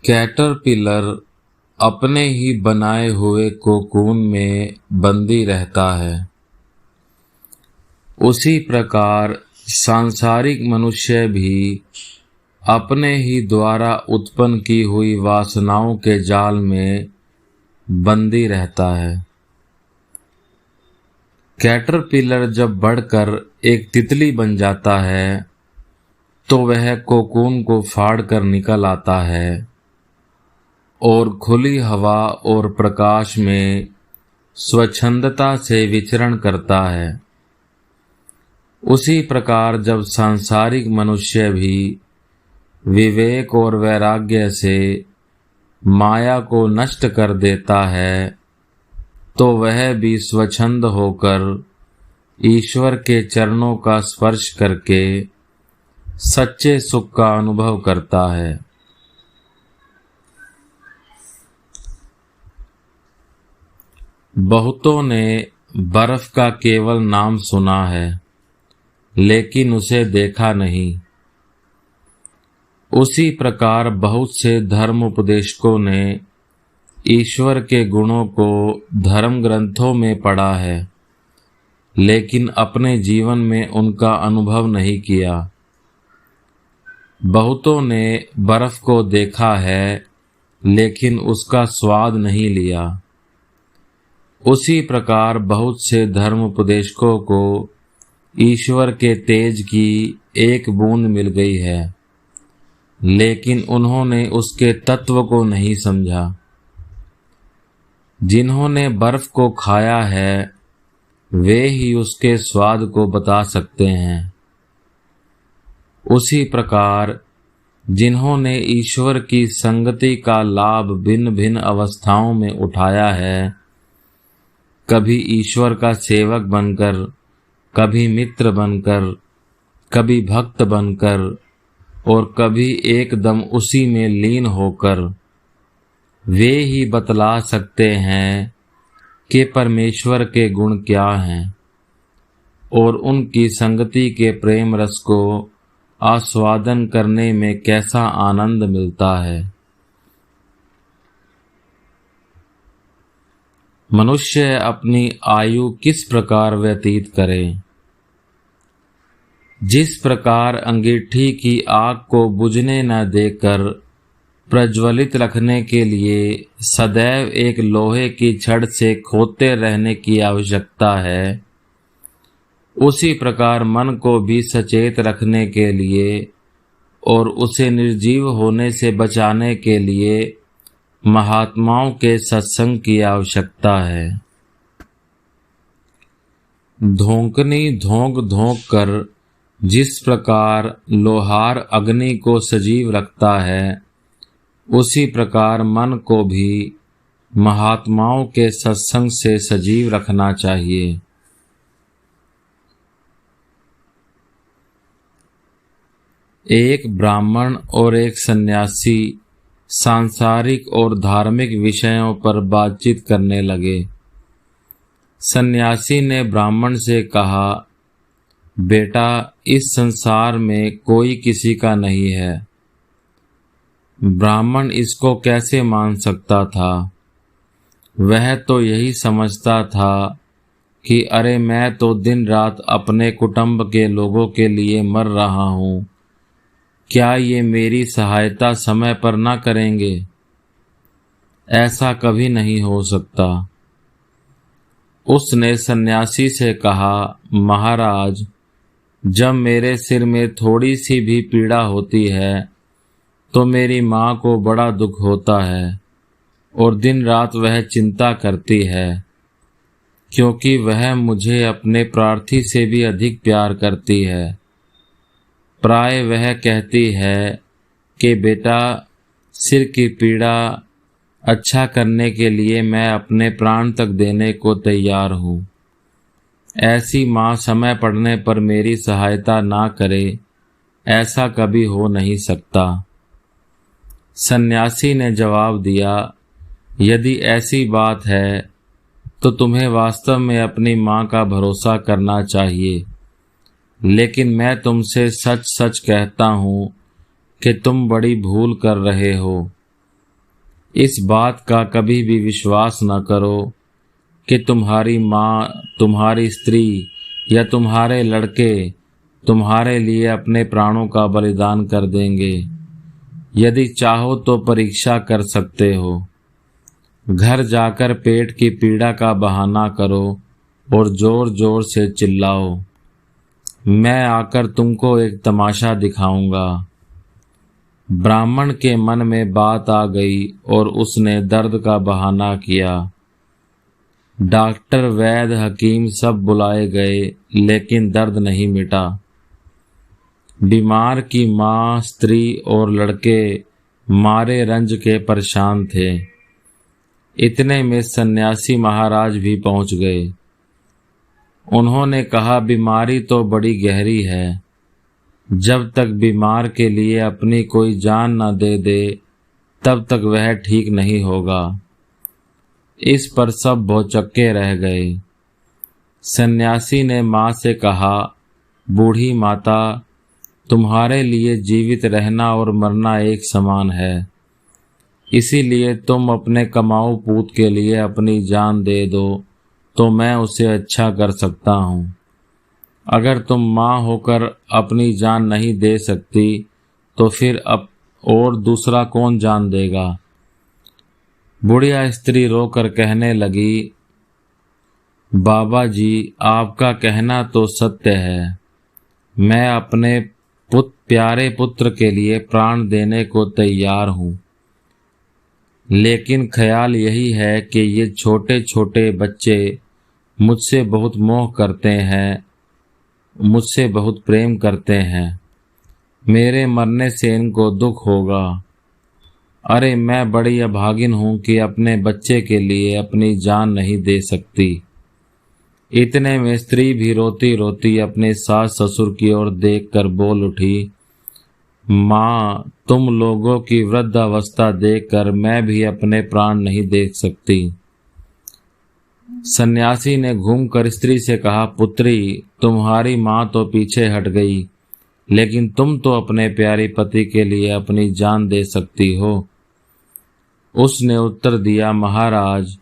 Caterpillar अपने ही बनाए हुए कोकून में बंदी रहता है। उसी प्रकार सांसारिक मनुष्य भी अपने ही द्वारा उत्पन्न की हुई वासनाओं के जाल में बंदी रहता है। कैटरपिलर जब बढ़कर एक तितली बन जाता है तो वह कोकून को फाड़कर निकल आता है और खुली हवा और प्रकाश में स्वच्छंदता से विचरण करता है। उसी प्रकार जब सांसारिक मनुष्य भी विवेक और वैराग्य से माया को नष्ट कर देता है तो वह भी स्वच्छंद होकर ईश्वर के चरणों का स्पर्श करके सच्चे सुख का अनुभव करता है। बहुतों ने बर्फ का केवल नाम सुना है लेकिन उसे देखा नहीं। उसी प्रकार बहुत से धर्म उपदेशकों ने ईश्वर के गुणों को धर्म ग्रंथों में पढ़ा है लेकिन अपने जीवन में उनका अनुभव नहीं किया। बहुतों ने बर्फ को देखा है लेकिन उसका स्वाद नहीं लिया। उसी प्रकार बहुत से धर्म उपदेशकों को ईश्वर के तेज की एक बूंद मिल गई है लेकिन उन्होंने उसके तत्व को नहीं समझा। जिन्होंने बर्फ को खाया है वे ही उसके स्वाद को बता सकते हैं। उसी प्रकार जिन्होंने ईश्वर की संगति का लाभ भिन्न भिन्न अवस्थाओं में उठाया है, कभी ईश्वर का सेवक बनकर, कभी मित्र बनकर, कभी भक्त बनकर और कभी एकदम उसी में लीन होकर, वे ही बतला सकते हैं कि परमेश्वर के गुण क्या हैं और उनकी संगति के प्रेम रस को आस्वादन करने में कैसा आनंद मिलता है। मनुष्य अपनी आयु किस प्रकार व्यतीत करे। जिस प्रकार अंगीठी की आग को बुझने न देकर प्रज्वलित रखने के लिए सदैव एक लोहे की छड़ से खोदते रहने की आवश्यकता है, उसी प्रकार मन को भी सचेत रखने के लिए और उसे निर्जीव होने से बचाने के लिए महात्माओं के सत्संग की आवश्यकता है। धोंकनी धोंक धोंक कर जिस प्रकार लोहार अग्नि को सजीव रखता है, उसी प्रकार मन को भी महात्माओं के सत्संग से सजीव रखना चाहिए। एक ब्राह्मण और एक सन्यासी सांसारिक और धार्मिक विषयों पर बातचीत करने लगे। सन्यासी ने ब्राह्मण से कहा, बेटा, इस संसार में कोई किसी का नहीं है। ब्राह्मण इसको कैसे मान सकता था? वह तो यही समझता था कि अरे, मैं तो दिन रात अपने कुटुंब के लोगों के लिए मर रहा हूँ, क्या ये मेरी सहायता समय पर ना करेंगे? ऐसा कभी नहीं हो सकता। उसने सन्यासी से कहा, महाराज, जब मेरे सिर में थोड़ी सी भी पीड़ा होती है तो मेरी माँ को बड़ा दुख होता है और दिन रात वह चिंता करती है, क्योंकि वह मुझे अपने प्रार्थी से भी अधिक प्यार करती है। प्राय वह कहती है कि बेटा, सिर की पीड़ा अच्छा करने के लिए मैं अपने प्राण तक देने को तैयार हूँ। ऐसी माँ समय पड़ने पर मेरी सहायता ना करे, ऐसा कभी हो नहीं सकता। सन्यासी ने जवाब दिया, यदि ऐसी बात है तो तुम्हें वास्तव में अपनी माँ का भरोसा करना चाहिए, लेकिन मैं तुमसे सच सच कहता हूँ कि तुम बड़ी भूल कर रहे हो। इस बात का कभी भी विश्वास न करो कि तुम्हारी माँ, तुम्हारी स्त्री या तुम्हारे लड़के तुम्हारे लिए अपने प्राणों का बलिदान कर देंगे। यदि चाहो तो परीक्षा कर सकते हो। घर जाकर पेट की पीड़ा का बहाना करो और जोर जोर से चिल्लाओ। मैं आकर तुमको एक तमाशा दिखाऊंगा। ब्राह्मण के मन में बात आ गई और उसने दर्द का बहाना किया। डॉक्टर, वैद्य, हकीम सब बुलाए गए, लेकिन दर्द नहीं मिटा। बीमार की माँ, स्त्री और लड़के मारे रंज के परेशान थे। इतने में सन्यासी महाराज भी पहुंच गए। उन्होंने कहा, बीमारी तो बड़ी गहरी है। जब तक बीमार के लिए अपनी कोई जान न दे दे तब तक वह ठीक नहीं होगा। इस पर सब भौचक्के रह गए। सन्यासी ने माँ से कहा, बूढ़ी माता, तुम्हारे लिए जीवित रहना और मरना एक समान है। इसीलिए तुम अपने कमाऊ पूत के लिए अपनी जान दे दो तो मैं उसे अच्छा कर सकता हूँ। अगर तुम माँ होकर अपनी जान नहीं दे सकती तो फिर अब और दूसरा कौन जान देगा। बुढ़िया स्त्री रोकर कहने लगी, बाबा जी, आपका कहना तो सत्य है। मैं अपने प्यारे पुत्र के लिए प्राण देने को तैयार हूँ, लेकिन ख्याल यही है कि ये छोटे छोटे बच्चे मुझसे बहुत मोह करते हैं, मुझसे बहुत प्रेम करते हैं। मेरे मरने से इनको दुख होगा। अरे, मैं बड़ी अभागिन हूँ कि अपने बच्चे के लिए अपनी जान नहीं दे सकती। इतने में स्त्री भी रोती रोती अपने सास ससुर की ओर देखकर बोल उठी, माँ, तुम लोगों की वृद्धावस्था देखकर मैं भी अपने प्राण नहीं देख सकती। सन्यासी ने घूमकर स्त्री से कहा, पुत्री, तुम्हारी माँ तो पीछे हट गई, लेकिन तुम तो अपने प्यारे पति के लिए अपनी जान दे सकती हो। उसने उत्तर दिया, महाराज,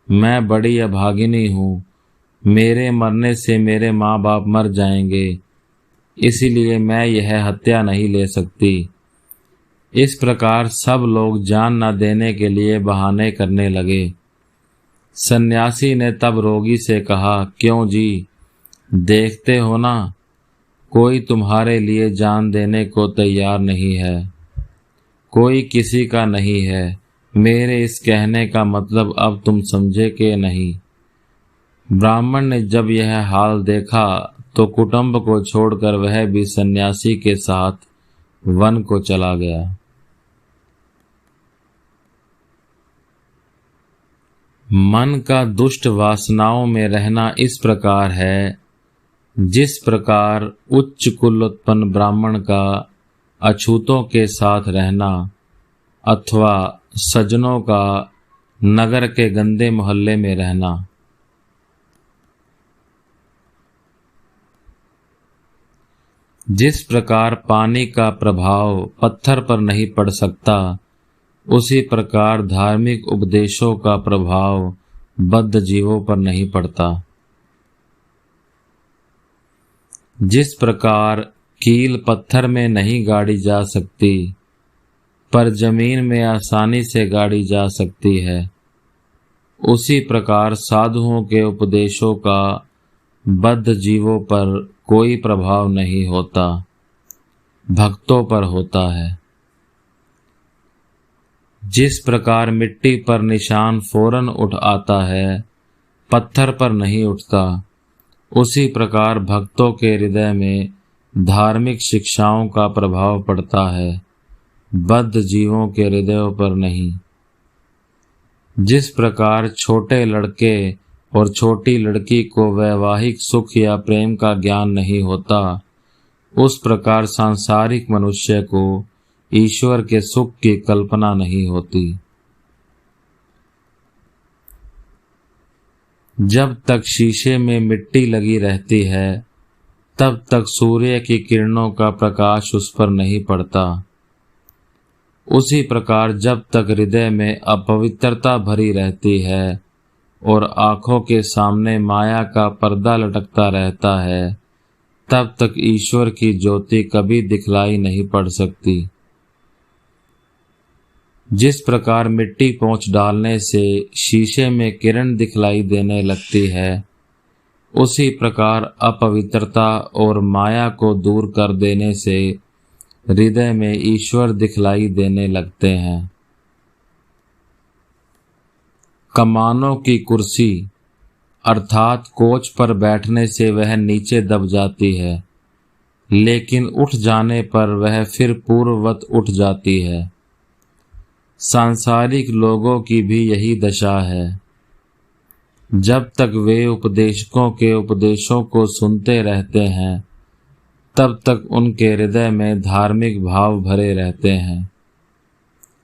मैं बड़ी अभागिनी हूँ। मेरे मरने से मेरे माँ बाप मर जाएंगे, इसीलिए मैं यह हत्या नहीं ले सकती। इस प्रकार सब लोग जान न देने के लिए बहाने करने लगे। सन्यासी ने तब रोगी से कहा, क्यों जी, देखते हो ना, कोई तुम्हारे लिए जान देने को तैयार नहीं है। कोई किसी का नहीं है। मेरे इस कहने का मतलब अब तुम समझे कि नहीं। ब्राह्मण ने जब यह हाल देखा तो कुटुंब को छोड़कर वह भी सन्यासी के साथ वन को चला गया। मन का दुष्ट वासनाओं में रहना इस प्रकार है, जिस प्रकार उच्च कुल उत्पन्न ब्राह्मण का अछूतों के साथ रहना अथवा सज्जनों का नगर के गंदे मोहल्ले में रहना। जिस प्रकार पानी का प्रभाव पत्थर पर नहीं पड़ सकता, उसी प्रकार धार्मिक उपदेशों का प्रभाव बद्ध जीवों पर नहीं पड़ता। जिस प्रकार कील पत्थर में नहीं गाड़ी जा सकती, पर जमीन में आसानी से गाड़ी जा सकती है, उसी प्रकार साधुओं के उपदेशों का बद्ध जीवों पर कोई प्रभाव नहीं होता, भक्तों पर होता है। जिस प्रकार मिट्टी पर निशान फौरन उठ आता है, पत्थर पर नहीं उठता, उसी प्रकार भक्तों के हृदय में धार्मिक शिक्षाओं का प्रभाव पड़ता है, बद्ध जीवों के हृदयों पर नहीं। जिस प्रकार छोटे लड़के और छोटी लड़की को वैवाहिक सुख या प्रेम का ज्ञान नहीं होता, उस प्रकार सांसारिक मनुष्य को ईश्वर के सुख की कल्पना नहीं होती। जब तक शीशे में मिट्टी लगी रहती है, तब तक सूर्य की किरणों का प्रकाश उस पर नहीं पड़ता। उसी प्रकार जब तक हृदय में अपवित्रता भरी रहती है और आंखों के सामने माया का पर्दा लटकता रहता है, तब तक ईश्वर की ज्योति कभी दिखलाई नहीं पड़ सकती। जिस प्रकार मिट्टी पोंछ डालने से शीशे में किरण दिखलाई देने लगती है, उसी प्रकार अपवित्रता और माया को दूर कर देने से हृदय में ईश्वर दिखलाई देने लगते हैं। कमानों की कुर्सी अर्थात कोच पर बैठने से वह नीचे दब जाती है, लेकिन उठ जाने पर वह फिर पूर्ववत उठ जाती है। सांसारिक लोगों की भी यही दशा है। जब तक वे उपदेशकों के उपदेशों को सुनते रहते हैं, तब तक उनके हृदय में धार्मिक भाव भरे रहते हैं,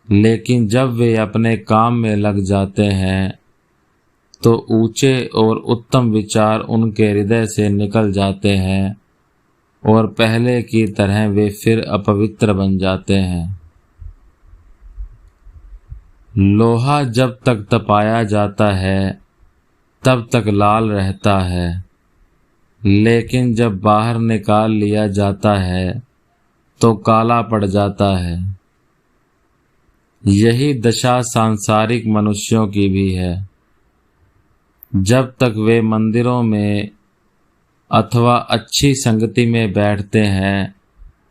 लेकिन जब वे अपने काम में लग जाते हैं तो ऊंचे और उत्तम विचार उनके हृदय से निकल जाते हैं और पहले की तरह वे फिर अपवित्र बन जाते हैं। लोहा जब तक तपाया जाता है तब तक लाल रहता है, लेकिन जब बाहर निकाल लिया जाता है तो काला पड़ जाता है। यही दशा सांसारिक मनुष्यों की भी है। जब तक वे मंदिरों में अथवा अच्छी संगति में बैठते हैं,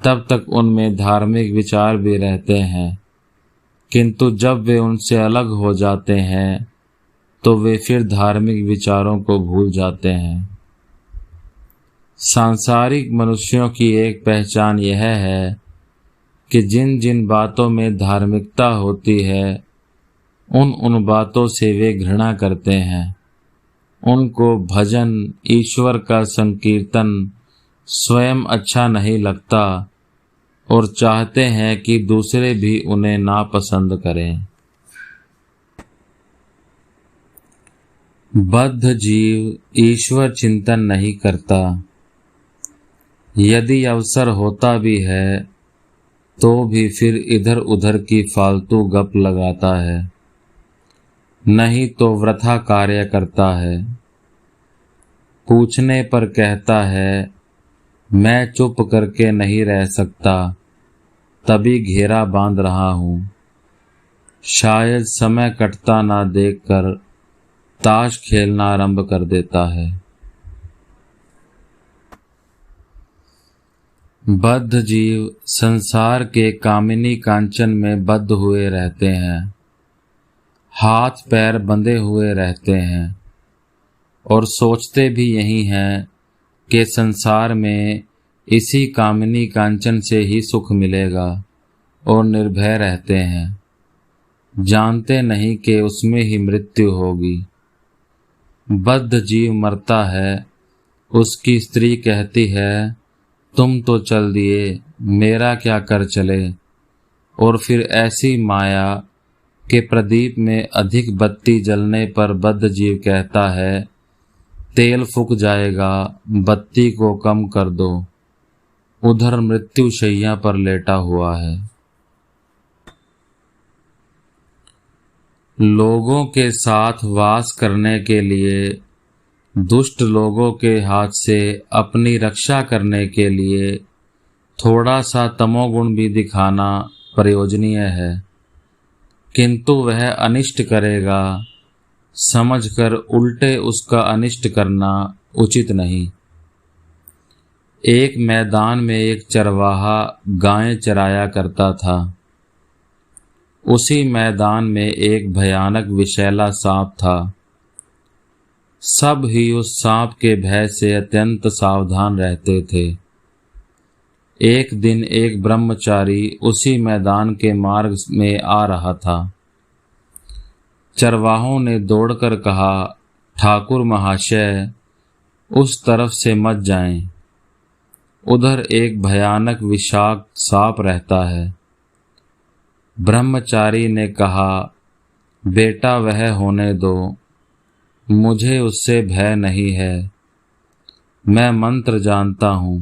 तब तक उनमें धार्मिक विचार भी रहते हैं, किंतु जब वे उनसे अलग हो जाते हैं तो वे फिर धार्मिक विचारों को भूल जाते हैं। सांसारिक मनुष्यों की एक पहचान यह है कि जिन जिन बातों में धार्मिकता होती है, उन बातों से वे घृणा करते हैं। उनको भजन, ईश्वर का संकीर्तन स्वयं अच्छा नहीं लगता और चाहते हैं कि दूसरे भी उन्हें नापसंद करें। बद्ध जीव ईश्वर चिंतन नहीं करता। यदि अवसर होता भी है तो भी फिर इधर उधर की फालतू गप लगाता है, नहीं तो वृथा कार्य करता है। पूछने पर कहता है, मैं चुप करके नहीं रह सकता, तभी घेरा बांध रहा हूँ। शायद समय कटता ना देखकर ताश खेलना आरंभ कर देता है। बद्ध जीव संसार के कामिनी कांचन में बद्ध हुए रहते हैं, हाथ पैर बंधे हुए रहते हैं और सोचते भी यही हैं कि संसार में इसी कामिनी कांचन से ही सुख मिलेगा और निर्भय रहते हैं, जानते नहीं कि उसमें ही मृत्यु होगी। बद्ध जीव मरता है, उसकी स्त्री कहती है, तुम तो चल दिए, मेरा क्या कर चले। और फिर ऐसी माया के प्रदीप में अधिक बत्ती जलने पर बद्ध जीव कहता है, तेल फूक जाएगा, बत्ती को कम कर दो। उधर मृत्यु शैया पर लेटा हुआ है। लोगों के साथ वास करने के लिए, दुष्ट लोगों के हाथ से अपनी रक्षा करने के लिए थोड़ा सा तमोगुण भी दिखाना प्रयोजनीय है, किंतु वह अनिष्ट करेगा समझकर उल्टे उसका अनिष्ट करना उचित नहीं। एक मैदान में एक चरवाहा गायें चराया करता था। उसी मैदान में एक भयानक विषैला सांप था। सब ही उस सांप के भय से अत्यंत सावधान रहते थे। एक दिन एक ब्रह्मचारी उसी मैदान के मार्ग में आ रहा था। चरवाहों ने दौड़कर कहा, ठाकुर महाशय, उस तरफ से मत जाएं, उधर एक भयानक विषाक्त सांप रहता है। ब्रह्मचारी ने कहा, बेटा वह होने दो, मुझे उससे भय नहीं है, मैं मंत्र जानता हूँ।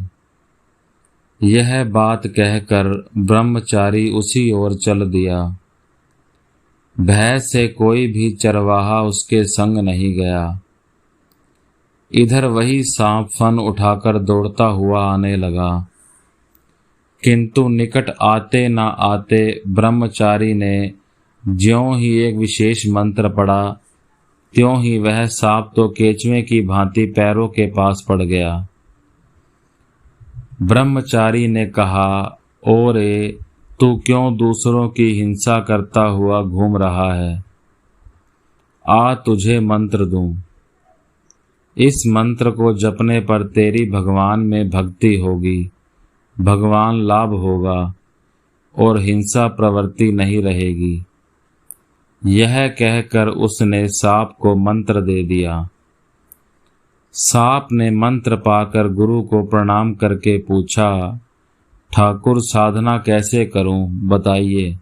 यह बात कहकर ब्रह्मचारी उसी ओर चल दिया। भय से कोई भी चरवाहा उसके संग नहीं गया। इधर वही सांप फन उठाकर दौड़ता हुआ आने लगा, किंतु निकट आते न आते ब्रह्मचारी ने ज्यों ही एक विशेष मंत्र पढ़ा, त्यों ही वह सांप तो केचुए की भांति पैरों के पास पड़ गया। ब्रह्मचारी ने कहा, ओ रे, तू क्यों दूसरों की हिंसा करता हुआ घूम रहा है? आ तुझे मंत्र दूं। इस मंत्र को जपने पर तेरी भगवान में भक्ति होगी, भगवान लाभ होगा और हिंसा प्रवृत्ति नहीं रहेगी। यह कहकर उसने सांप को मंत्र दे दिया। सांप ने मंत्र पाकर गुरु को प्रणाम करके पूछा, ठाकुर साधना कैसे करूं, बताइए।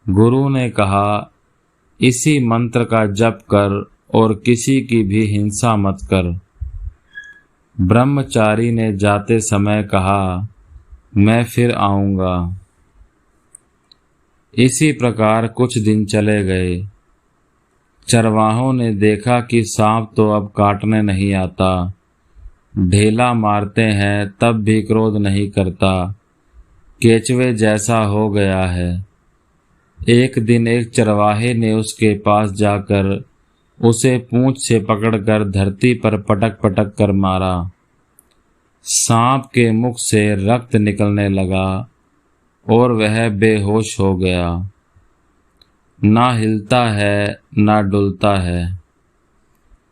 गुरु ने कहा, इसी मंत्र का जप कर और किसी की भी हिंसा मत कर। ब्रह्मचारी ने जाते समय कहा, मैं फिर आऊंगा। इसी प्रकार कुछ दिन चले गए। चरवाहों ने देखा कि सांप तो अब काटने नहीं आता, ढेला मारते हैं तब भी क्रोध नहीं करता, केचवे जैसा हो गया है। एक दिन एक चरवाहे ने उसके पास जाकर उसे पूंछ से पकड़कर धरती पर पटक पटक कर मारा। सांप के मुख से रक्त निकलने लगा और वह बेहोश हो गया, ना हिलता है ना डुलता है।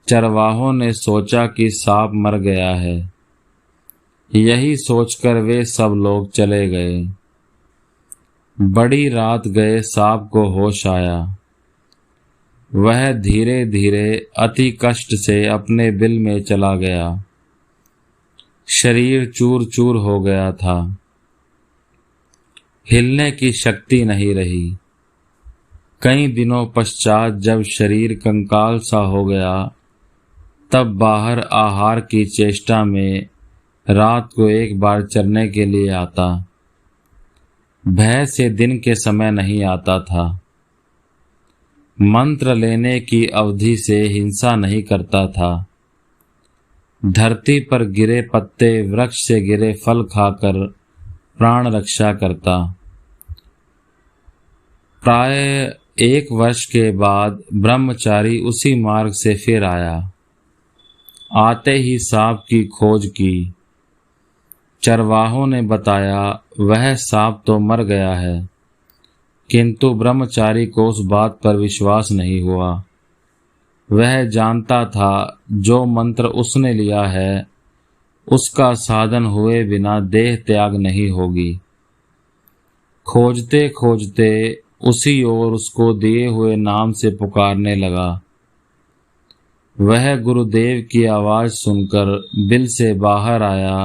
चरवाहों ने सोचा कि सांप मर गया है। यही सोचकर वे सब लोग चले गए। बड़ी रात गए सांप को होश आया। वह धीरे धीरे अति कष्ट से अपने बिल में चला गया। शरीर चूर चूर हो गया था, हिलने की शक्ति नहीं रही। कई दिनों पश्चात जब शरीर कंकाल सा हो गया, तब बाहर आहार की चेष्टा में रात को एक बार चरने के लिए आता। भय से दिन के समय नहीं आता था। मंत्र लेने की अवधि से हिंसा नहीं करता था। धरती पर गिरे पत्ते, वृक्ष से गिरे फल खाकर प्राण रक्षा करता। प्राय 1 वर्ष के बाद ब्रह्मचारी उसी मार्ग से फिर आया। आते ही सांप की खोज की। चरवाहों ने बताया, वह सांप तो मर गया है, किंतु ब्रह्मचारी को उस बात पर विश्वास नहीं हुआ। वह जानता था जो मंत्र उसने लिया है उसका साधन हुए बिना देह त्याग नहीं होगी। खोजते खोजते उसी ओर उसको दिए हुए नाम से पुकारने लगा। वह गुरुदेव की आवाज सुनकर बिल से बाहर आया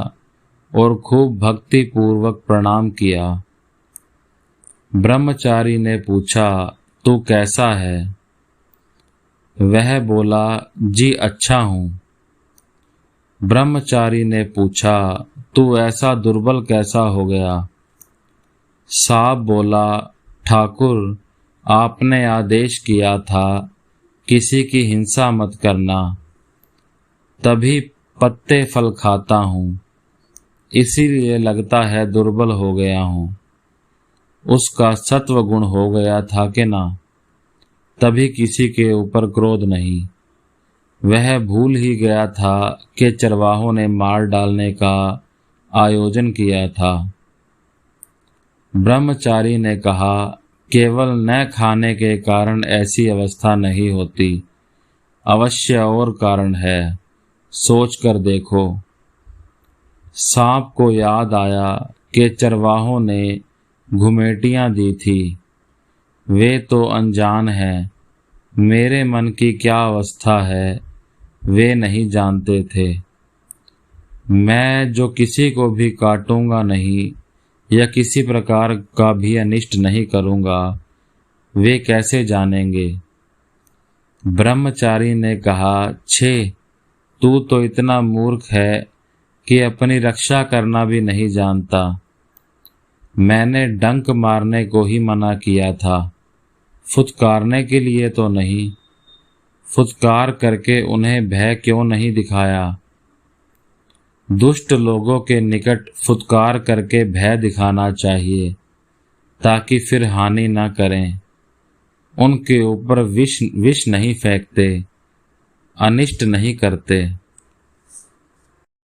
और खूब भक्ति पूर्वक प्रणाम किया। ब्रह्मचारी ने पूछा, तू कैसा है? वह बोला, जी अच्छा हूँ। ब्रह्मचारी ने पूछा, तू ऐसा दुर्बल कैसा हो गया? सांप बोला, ठाकुर, आपने आदेश किया था किसी की हिंसा मत करना, तभी पत्ते फल खाता हूँ, इसीलिए लगता है दुर्बल हो गया हूँ। उसका सत्व गुण हो गया था कि ना, तभी किसी के ऊपर क्रोध नहीं। वह भूल ही गया था कि चरवाहों ने मार डालने का आयोजन किया था। ब्रह्मचारी ने कहा, केवल न खाने के कारण ऐसी अवस्था नहीं होती, अवश्य और कारण है, सोच कर देखो। सांप को याद आया कि चरवाहों ने घुमेटियां दी थी। वे तो अनजान हैं, मेरे मन की क्या अवस्था है वे नहीं जानते थे। मैं जो किसी को भी काटूंगा नहीं या किसी प्रकार का भी अनिष्ट नहीं करूंगा, वे कैसे जानेंगे? ब्रह्मचारी ने कहा, छे, तू तो इतना मूर्ख है कि अपनी रक्षा करना भी नहीं जानता। मैंने डंक मारने को ही मना किया था, फुत्कारने के लिए तो नहीं। फुत्कार करके उन्हें भय क्यों नहीं दिखाया? दुष्ट लोगों के निकट फुत्कार करके भय दिखाना चाहिए, ताकि फिर हानि न करें। उनके ऊपर विष नहीं फेंकते, अनिष्ट नहीं करते।